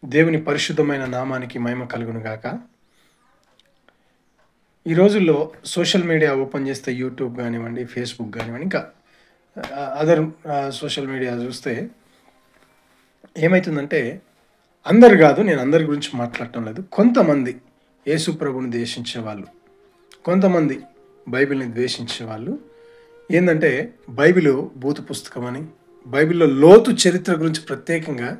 దేవుని పరిశుద్ధమైన నామానికి మహిమ కలుగును గాక. ఈ రోజుల్లో సోషల్ మీడియా ఓపెన్ చేస్తే యూట్యూబ్ గానివ్వండి, ఫేస్‌బుక్ గానివ్వండి, ఇంకా అదర్ సోషల్ మీడియా చూస్తే ఏమైతుందంటే, అందరు గాదు, నేను అందరి గురించి మాట్లాడటం లేదు. కొంతమంది యేసు ప్రభువుని ద్వేషించేవాళ్ళు, కొంతమంది బైబిల్‌ని ద్వేషించేవాళ్ళు ఏందంటే, బైబిలు భూత పుస్తకమని, బైబిల్‌లో లోతు చరిత్ర గురించి ప్రత్యేకంగా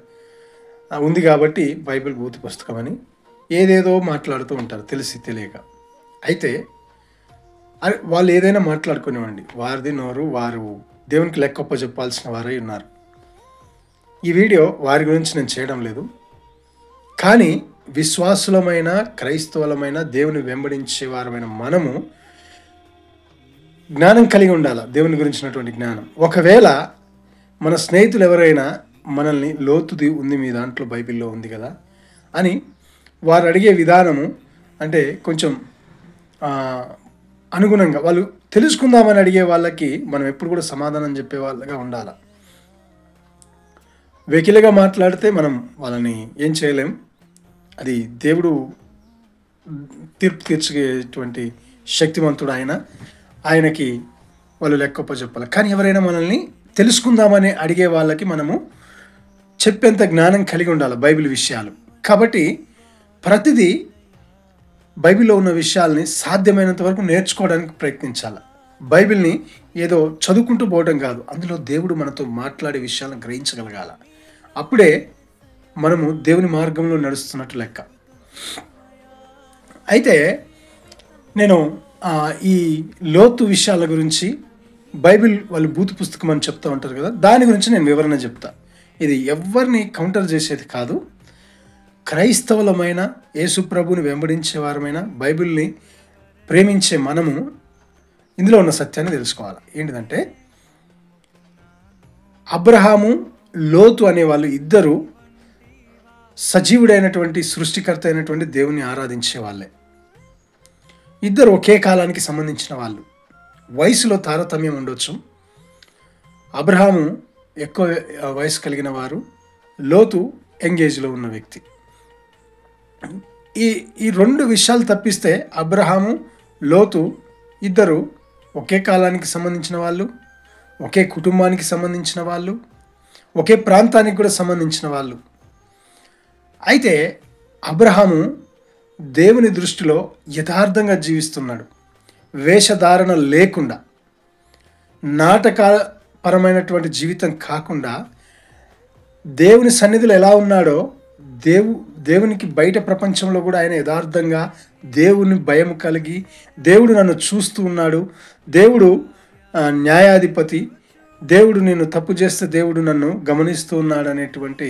ఉంది కాబట్టి బైబిల్ భూత పుస్తకమని ఏదేదో మాట్లాడుతూ ఉంటారు తెలిసి తెలియక. అయితే వాళ్ళు ఏదైనా మాట్లాడుకునేవ్వండి, వారిది నోరు, వారు దేవునికి లెక్కప్ప చెప్పాల్సిన వారై ఉన్నారు. ఈ వీడియో వారి గురించి నేను చేయడం లేదు, కానీ విశ్వాసులమైన, క్రైస్తవులమైన, దేవుని వెంబడించే వారమైన మనము జ్ఞానం కలిగి ఉండాలి. దేవుని గురించినటువంటి జ్ఞానం. ఒకవేళ మన స్నేహితులు ఎవరైనా మనల్ని లోతుది ఉంది, మీ దాంట్లో బైబిల్లో ఉంది కదా అని వారు అడిగే విధానము అంటే కొంచెం అనుగుణంగా వాళ్ళు తెలుసుకుందామని అడిగే వాళ్ళకి మనం ఎప్పుడు కూడా సమాధానం చెప్పే వాళ్ళగా ఉండాలి. వెకిలిగా మాట్లాడితే మనం వాళ్ళని ఏం చేయలేం. అది దేవుడు తీర్పు తీర్చేటువంటి శక్తివంతుడు ఆయనకి వాళ్ళు లెక్కప్ప చెప్పాలి. కానీ ఎవరైనా మనల్ని తెలుసుకుందామని అడిగే వాళ్ళకి మనము చెప్పేంత జ్ఞానం కలిగి ఉండాలి బైబిల్ విషయాలు. కాబట్టి ప్రతిదీ బైబిల్లో ఉన్న విషయాల్ని సాధ్యమైనంత వరకు నేర్చుకోవడానికి ప్రయత్నించాలి. బైబిల్ని ఏదో చదువుకుంటూ పోవడం కాదు, అందులో దేవుడు మనతో మాట్లాడే విషయాలను గ్రహించగలగాల. అప్పుడే మనము దేవుని మార్గంలో నడుస్తున్నట్టు లెక్క. అయితే నేను ఈ లోతు విషయాల గురించి, బైబిల్ వాళ్ళు భూత పుస్తకం అని చెప్తూ ఉంటారు కదా, దాని గురించి నేను వివరణ చెప్తా. ఇది ఎవరిని కౌంటర్ చేసేది కాదు. క్రైస్తవులమైన, యేసు ప్రభువుని వెంబడించే వారమైన, బైబిల్ని ప్రేమించే మనము ఇందులో ఉన్న సత్యాన్ని తెలుసుకోవాలి. ఏంటిదంటే, అబ్రహాము, లోతు అనేవాళ్ళు ఇద్దరు సజీవుడైనటువంటి, సృష్టికర్త అయినటువంటి దేవుని ఆరాధించే వాళ్ళే. ఇద్దరు ఒకే కాలానికి సంబంధించిన వాళ్ళు. వయసులో తారతమ్యం ఉండొచ్చు. అబ్రహాము ఎక్కువ వయసు కలిగిన వారు, లోతు యంగేజ్లో ఉన్న వ్యక్తి. ఈ రెండు విషయాలు తప్పిస్తే అబ్రహాము, లోతు ఇద్దరు ఒకే కాలానికి సంబంధించిన వాళ్ళు, ఒకే కుటుంబానికి సంబంధించిన వాళ్ళు, ఒకే ప్రాంతానికి కూడా సంబంధించిన వాళ్ళు. అయితే అబ్రహాము దేవుని దృష్టిలో యథార్థంగా జీవిస్తున్నాడు. వేషధారణ లేకుండా, నాటకపరమైనటువంటి జీవితం కాకుండా, దేవుని సన్నిధిలో ఎలా ఉన్నాడో దేవునికి బయట ప్రపంచంలో కూడా ఆయన యథార్థంగా దేవుని భయం కలిగి, దేవుడు నన్ను చూస్తూ ఉన్నాడు, దేవుడు న్యాయాధిపతి, దేవుడు నేను తప్పు చేస్తే దేవుడు నన్ను గమనిస్తూ ఉన్నాడు అనేటువంటి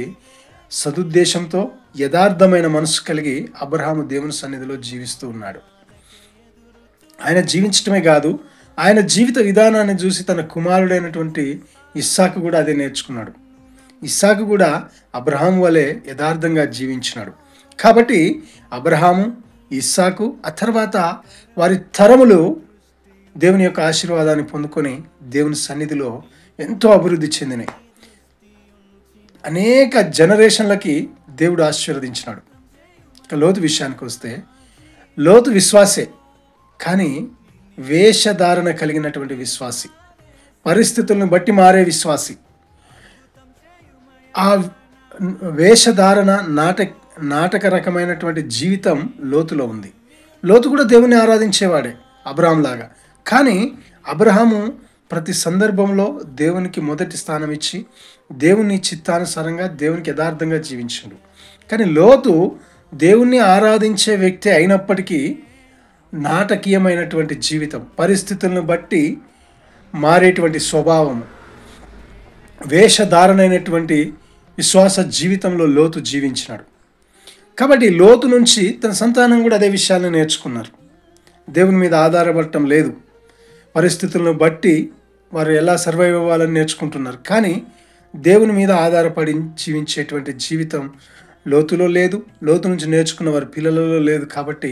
సదుద్దేశంతో యథార్థమైన మనసు కలిగి అబ్రహాము దేవుని సన్నిధిలో జీవిస్తూ ఉన్నాడు. ఆయన జీవించటమే కాదు, ఆయన జీవిత విధానాన్ని చూసి తన కుమారుడైనటువంటి ఇస్సాకు కూడా అదే నేర్చుకున్నాడు. ఇస్సాకు కూడా అబ్రహాము వలె యథార్థంగా జీవించినాడు. కాబట్టి అబ్రహాము, ఇస్సాకు, ఆ తర్వాత వారి తరములు దేవుని యొక్క ఆశీర్వాదాన్ని పొందుకొని దేవుని సన్నిధిలో ఎంతో అభివృద్ధి చెందినాయి. అనేక జనరేషన్లకి దేవుడు ఆశీర్వదించినాడు. ఇక లోతు విషయానికి వస్తే, లోతు విశ్వాసే, కానీ వేషధారణ కలిగినటువంటి విశ్వాసి, పరిస్థితులను బట్టి మారే విశ్వాసి. ఆ వేషధారణ, నాటక రకమైనటువంటి జీవితం లోతులో ఉంది. లోతు కూడా దేవుని ఆరాధించేవాడే అబ్రహాం లాగా. కానీ అబ్రహాము ప్రతి సందర్భంలో దేవునికి మొదటి స్థానం ఇచ్చి, దేవుని చిత్తానుసారంగా, దేవునికి యథార్థంగా జీవించాడు. కానీ లోతు దేవుణ్ణి ఆరాధించే వ్యక్తి అయినప్పటికీ నాటకీయమైనటువంటి జీవితం, పరిస్థితులను బట్టి మారేటువంటి స్వభావము, వేషధారణైనటువంటి విశ్వాస జీవితంలో లోతు జీవించినాడు. కాబట్టి లోతు నుంచి తన సంతానం కూడా అదే విషయాలను నేర్చుకున్నారు. దేవుని మీద ఆధారపడటం లేదు, పరిస్థితులను బట్టి వారు ఎలా సర్వైవ్ అవ్వాలని నేర్చుకుంటున్నారు. కానీ దేవుని మీద ఆధారపడి జీవించేటువంటి జీవితం లోతులో లేదు, లోతు నుంచి నేర్చుకున్న వారి పిల్లలలో లేదు. కాబట్టి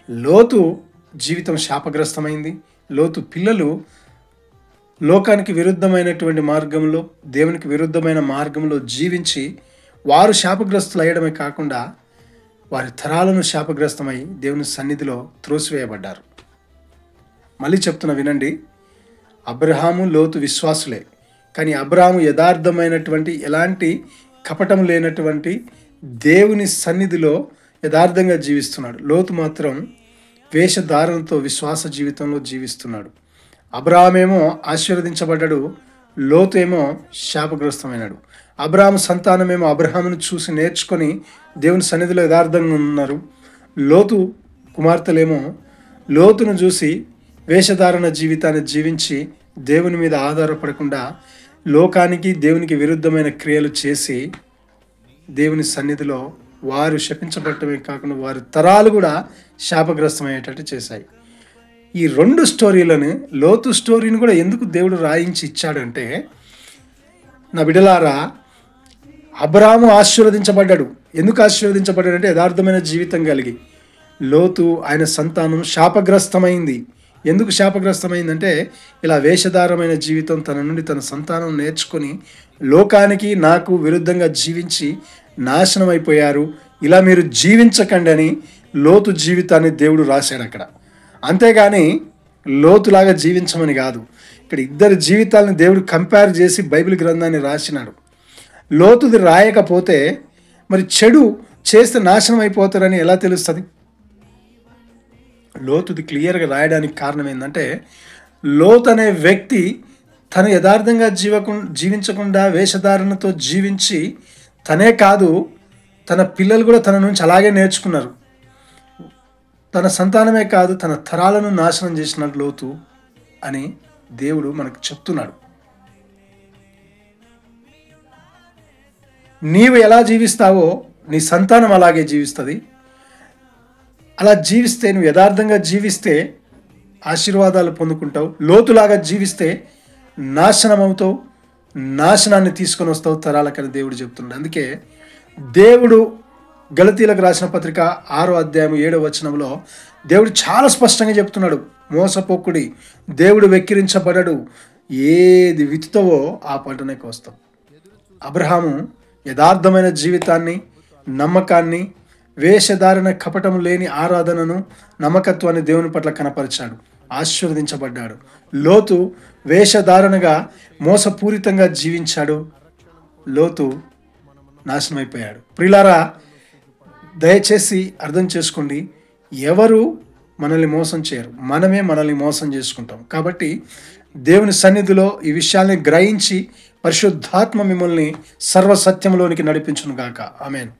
లోతు జీవితం శాపగ్రస్తమైంది. లోతు పిల్లలు లోకానికి విరుద్ధమైనటువంటి మార్గంలో, దేవునికి విరుద్ధమైన మార్గంలో జీవించి వారు శాపగ్రస్తులు అయ్యడమే కాకుండా వారి తరాలను శాపగ్రస్తమై దేవుని సన్నిధిలో త్రోసివేయబడ్డారు. మళ్ళీ చెప్తున్నా వినండి, అబ్రహాము లోతు విశ్వాసులే, కానీ అబ్రహాము యథార్థమైనటువంటి ఎలాంటి కపటం లేనటువంటి దేవుని సన్నిధిలో యథార్థంగా జీవిస్తున్నాడు. లోతు మాత్రం వేషధారణతో విశ్వాస జీవితంలో జీవిస్తున్నాడు. అబ్రహామేమో ఆశీర్వదించబడ్డాడు, లోతు ఏమో శాపగ్రస్తమైనాడు. అబ్రహాము సంతానమేమో అబ్రహామును చూసి నేర్చుకొని దేవుని సన్నిధిలో యథార్థంగా ఉన్నారు. లోతు కుమార్తెలేమో లోతును చూసి వేషధారణ జీవితాన్ని జీవించి దేవుని మీద ఆధారపడకుండా లోకానికి దేవునికి విరుద్ధమైన క్రియలు చేసి దేవుని సన్నిధిలో వారు శపించబడటమే కాకుండా వారి తరాలు కూడా శాపగ్రస్తమయ్యేటట్టు చేశాయి. ఈ 2 స్టోరీలను, లోతు స్టోరీని కూడా ఎందుకు దేవుడు రాయించి ఇచ్చాడంటే, నా బిడ్డలారా, అబ్రహాము ఆశీర్వదించబడ్డాడు. ఎందుకు ఆశీర్వదించబడ్డాడంటే యథార్థమైన జీవితం కలిగి. లోతు ఆయన సంతానం శాపగ్రస్తమైంది. ఎందుకు శాపగ్రస్తమైందంటే ఇలా వేషధారమైన జీవితం తన నుండి తన సంతానం నేర్చుకొని లోకానికి నాకు విరుద్ధంగా జీవించి నాశనం అయిపోయారు. ఇలా మీరు జీవించకండి అని లోతు జీవితాన్ని దేవుడు రాశాడు అక్కడ. అంతేగాని లోతులాగా జీవించమని కాదు. ఇక్కడ ఇద్దరి జీవితాలను దేవుడు కంపేర్ చేసి బైబిల్ గ్రంథాన్ని రాసినాడు. లోతుది రాయకపోతే మరి చెడు చేస్తే నాశనం అయిపోతారని ఎలా తెలుస్తుంది? లోతుది క్లియర్గా రాయడానికి కారణం ఏంటంటే, లోతు అనే వ్యక్తి తను యథార్థంగా జీవించకుండా వేషధారణతో జీవించి తనే కాదు తన పిల్లలు కూడా తన నుంచి అలాగే నేర్చుకున్నారు. తన సంతానమే కాదు తన తరాలను నాశనం చేసినాడు లోతు అని దేవుడు మనకు చెప్తున్నాడు. నీవు ఎలా జీవిస్తావో నీ సంతానం అలాగే జీవిస్తుంది. అలా జీవిస్తే, నువ్వు యథార్థంగా జీవిస్తే ఆశీర్వాదాలు పొందుకుంటావు. లోతులాగా జీవిస్తే నాశనం అవుతావు, నాశనాన్ని తీసుకొని వస్తావు తరాలకని దేవుడు చెప్తున్నాడు. అందుకే దేవుడు గలతీలకు రాసిన పత్రిక 6వ అధ్యాయం 7వ వచనంలో దేవుడు చాలా స్పష్టంగా చెప్తున్నాడు, మోసపోకుడి, దేవుడు వెక్కిరించబడడు, ఏది విత్తుతావో ఆ పంటనే కోస్తావు. అబ్రహాము యథార్థమైన జీవితాన్ని, నమ్మకాన్ని, వేషధారణ కపటం లేని ఆరాధనను, నమ్మకత్వాన్ని దేవుని పట్ల కనపరిచాడు, ఆశీర్వదించబడ్డాడు. లోతు వేషధారణగా మోసపూరితంగా జీవించాడు, లోతు నాశనమైపోయాడు. ప్రియులారా, దయచేసి అర్థం చేసుకోండి, ఎవరు మనల్ని మోసం చేయరు, మనమే మనల్ని మోసం చేసుకుంటాం. కాబట్టి దేవుని సన్నిధిలో ఈ విషయాల్ని గ్రహించి పరిశుద్ధాత్మ మిమ్మల్ని సర్వసత్యంలోనికి నడిపించును గాక. ఆమేన్.